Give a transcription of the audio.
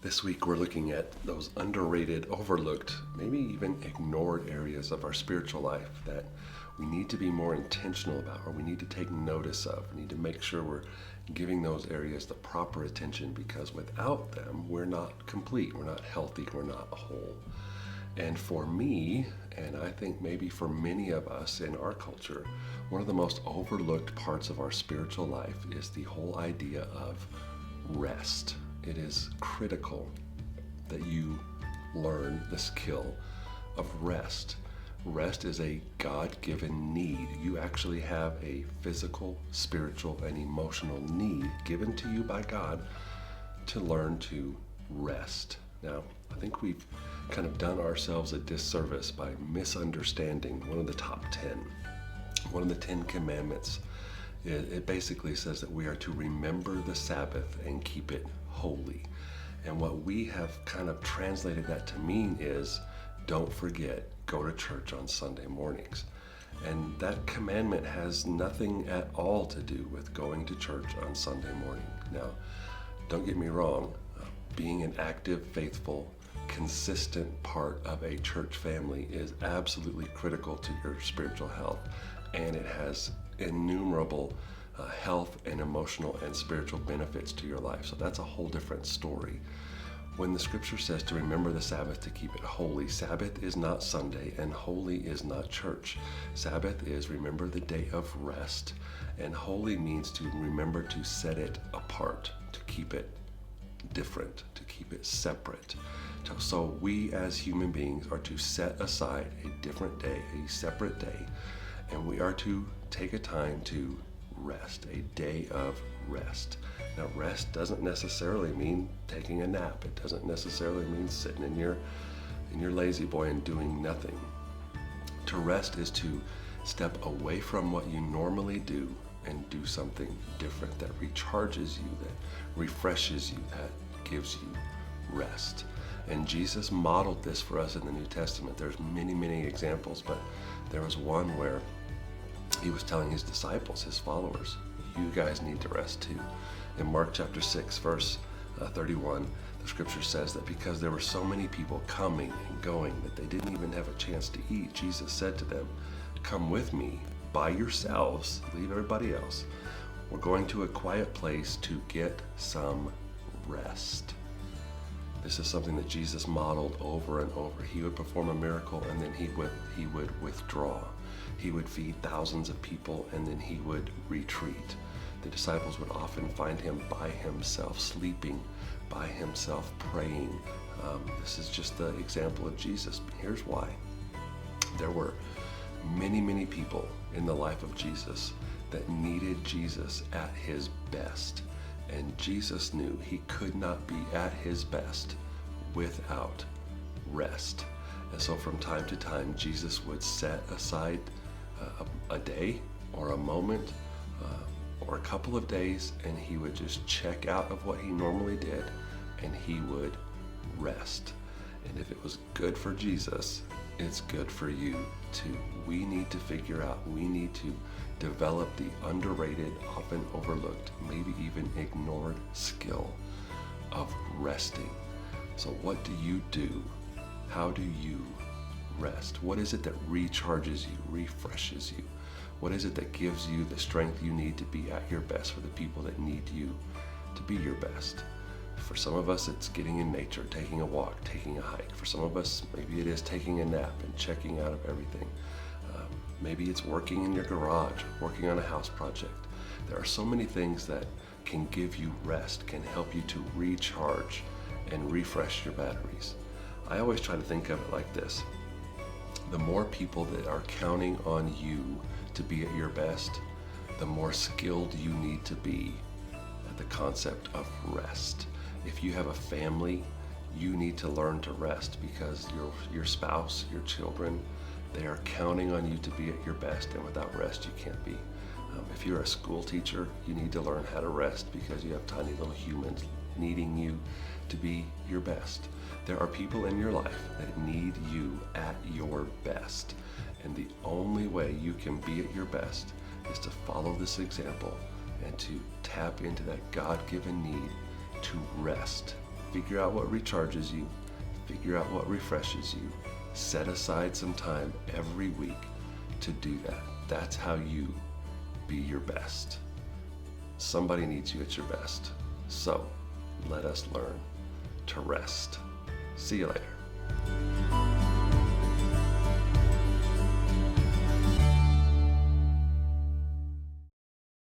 This week we're looking at those underrated, overlooked, maybe even ignored areas of our spiritual life that we need to be more intentional about, or we need to take notice of. We need to make sure we're giving those areas the proper attention, because without them, we're not complete, we're not healthy, we're not whole. And for me, and I think maybe for many of us in our culture, one of the most overlooked parts of our spiritual life is the whole idea of rest. It is critical that you learn the skill of rest. Rest is a God-given need. You actually have a physical, spiritual, and emotional need given to you by God to learn to rest. Now, I think we've kind of done ourselves a disservice by misunderstanding one of the top 10. One of the 10 commandments. It basically says that we are to remember the Sabbath and keep it holy. And what we have kind of translated that to mean is, don't forget, go to church on Sunday mornings. And that commandment has nothing at all to do with going to church on Sunday morning. Now, don't get me wrong, being an active, faithful, consistent part of a church family is absolutely critical to your spiritual health, and it has innumerable health and emotional and spiritual benefits to your life. So that's a whole different story. When the scripture says to remember the Sabbath to keep it holy, Sabbath is not Sunday and holy is not church. Sabbath is remember the day of rest, and holy means to remember to set it apart, to keep it different, to keep it separate. So we as human beings are to set aside a different day, a separate day, and we are to take a time to rest, a day of rest. Now, rest doesn't necessarily mean taking a nap. It doesn't necessarily mean sitting in your lazy boy and doing nothing. To rest is to step away from what you normally do and do something different that recharges you, that refreshes you, that gives you rest. And Jesus modeled this for us in the New Testament. There's many, many examples, but there was one where he was telling his disciples, his followers, you guys need to rest too. In Mark chapter 6, verse 31, the scripture says that because there were so many people coming and going that they didn't even have a chance to eat, Jesus said to them, come with me by yourselves, leave everybody else. We're going to a quiet place to get some rest. This is something that Jesus modeled over and over. He would perform a miracle and then he would withdraw. He would feed thousands of people and then he would retreat. The disciples would often find him by himself, sleeping, by himself, praying. This is just the example of Jesus. Here's why. There were many, many people in the life of Jesus that needed Jesus at his best. And Jesus knew he could not be at his best without rest. And so from time to time, Jesus would set aside a day or a moment or a couple of days, and he would just check out of what he normally did, and he would rest. And if it was good for Jesus, it's good for you too. We need to figure out, we need to develop the underrated, often overlooked, maybe even ignored skill of resting. So what do you do? How do you rest? What is it that recharges you, refreshes you? What is it that gives you the strength you need to be at your best for the people that need you to be your best? For some of us, it's getting in nature, taking a walk, taking a hike. For some of us, maybe it is taking a nap and checking out of everything. Maybe it's working in your garage, working on a house project. There are so many things that can give you rest, can help you to recharge and refresh your batteries. I always try to think of it like this. The more people that are counting on you to be at your best, the more skilled you need to be at the concept of rest. If you have a family, you need to learn to rest, because your spouse, your children, they are counting on you to be at your best, and without rest, you can't be. If you're a school teacher, you need to learn how to rest, because you have tiny little humans needing you to be your best. There are people in your life that need you at your best, and the only way you can be at your best is to follow this example and to tap into that God-given need to rest Figure out what recharges you. Figure out what refreshes you. Set aside some time every week to do that. That's how you be your best. Somebody needs you at your best. So let us learn to rest. See you later.